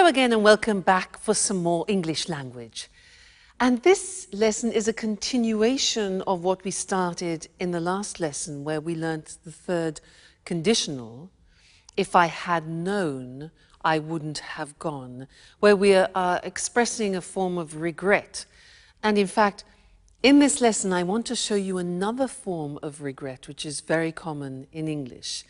Hello again and welcome back for some more English language. And this lesson is a continuation of what we started in the last lesson where we learnt the third conditional. If I had known, I wouldn't have gone, where we are expressing a form of regret. And in fact, in this lesson, I want to show you another form of regret, which is very common in English.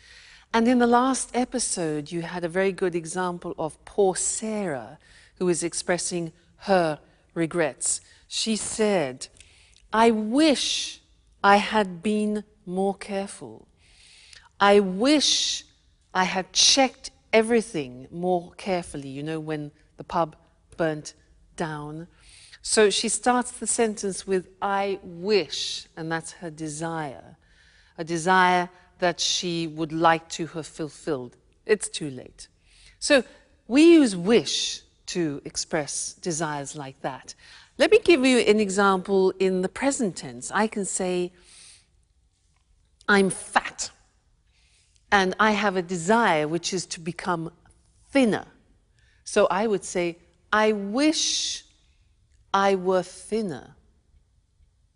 And in the last episode, you had a very good example of poor Sarah, who is expressing her regrets. She said, I wish I had been more careful. I wish I had checked everything more carefully, you know, when the pub burnt down. So she starts the sentence with, I wish, and that's her desire. A desire that she would like to have fulfilled. It's too late. So we use wish to express desires like that. Let me give you an example in the present tense. I can say, I'm fat, and I have a desire which is to become thinner. So I would say, I wish I were thinner.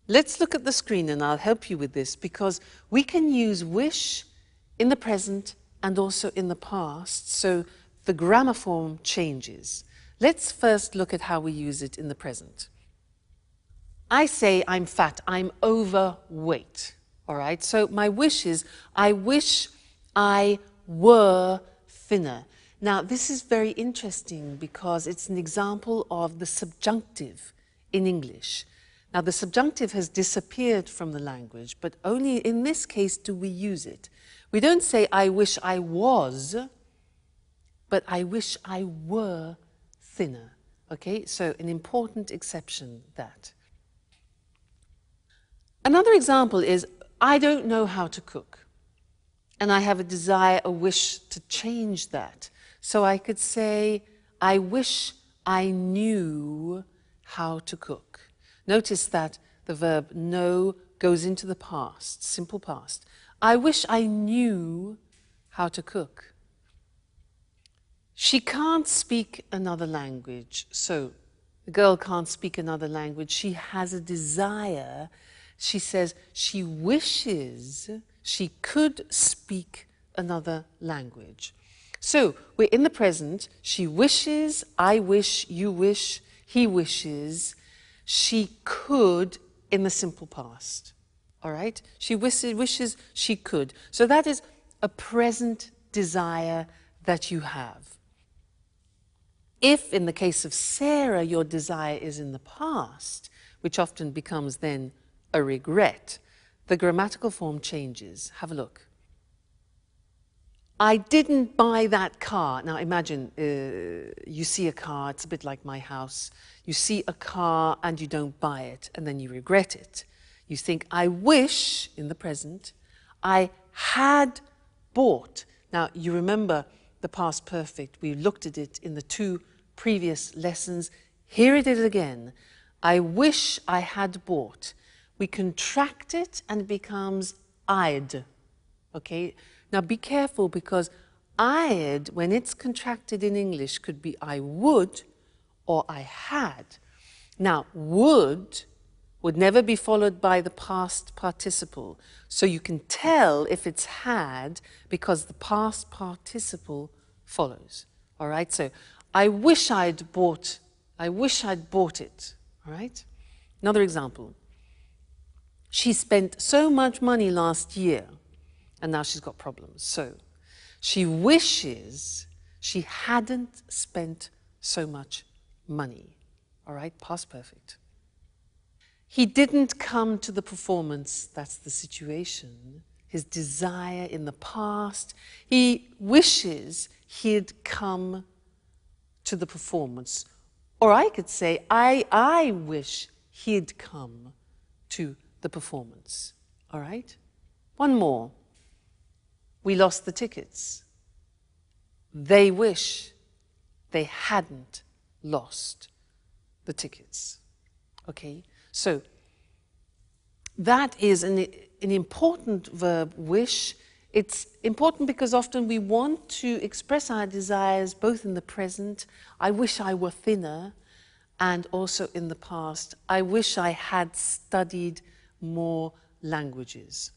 Let's look at the screen and I'll help you with this, because we can use wish in the present and also in the past, so the grammar form changes. Let's first look at how we use it in the present. I say I'm fat, I'm overweight, all right? So my wish is, I wish I were thinner. Now, this is very interesting because it's an example of the subjunctive in English. Now, the subjunctive has disappeared from the language, but only in this case do we use it. We don't say, I wish I was, but I wish I were thinner. Okay, so an important exception, that. Another example is, I don't know how to cook, and I have a desire, a wish to change that. So I could say, I wish I knew how to cook. Notice that the verb know goes into the past, simple past. I wish I knew how to cook. She can't speak another language. So the girl can't speak another language. She has a desire. She says she wishes she could speak another language. So we're in the present. She wishes, I wish, you wish, he wishes. She could in the simple past, all right? She wishes she could. So that is a present desire that you have. If, in the case of Sarah, your desire is in the past, which often becomes then a regret, the grammatical form changes. Have a look. I didn't buy that car. Now imagine you see a car, it's a bit like my house. You see a car and you don't buy it, and then you regret it. You think, I wish, in the present, I had bought. Now you remember the past perfect. We looked at it in the two previous lessons. Here it is again. I wish I had bought. We contract it and it becomes I'd. Okay? Now be careful, because I'd, when it's contracted in English, could be I would or I had. Now, would never be followed by the past participle. So you can tell if it's had because the past participle follows. All right? So I wish I'd bought it. All right? Another example. She spent so much money last year, and now she's got problems. So she wishes she hadn't spent so much money. All right, past perfect. He didn't come to the performance. That's the situation. His desire in the past. He wishes he'd come to the performance. Or I could say, I wish he'd come to the performance. All right? One more. We lost the tickets. They wish they hadn't lost the tickets. Okay? So that is an important verb, wish. It's important because often we want to express our desires both in the present, I wish I were thinner, and also in the past, I wish I had studied more languages.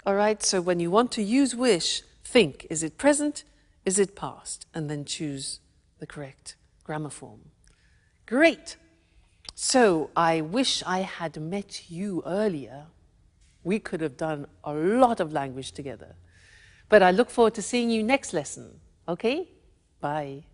All right, so when you want to use wish, think, is it present, is it past? And then choose the correct grammar form. Great. So I wish I had met you earlier. We could have done a lot of language together. But I look forward to seeing you next lesson. Okay? Bye.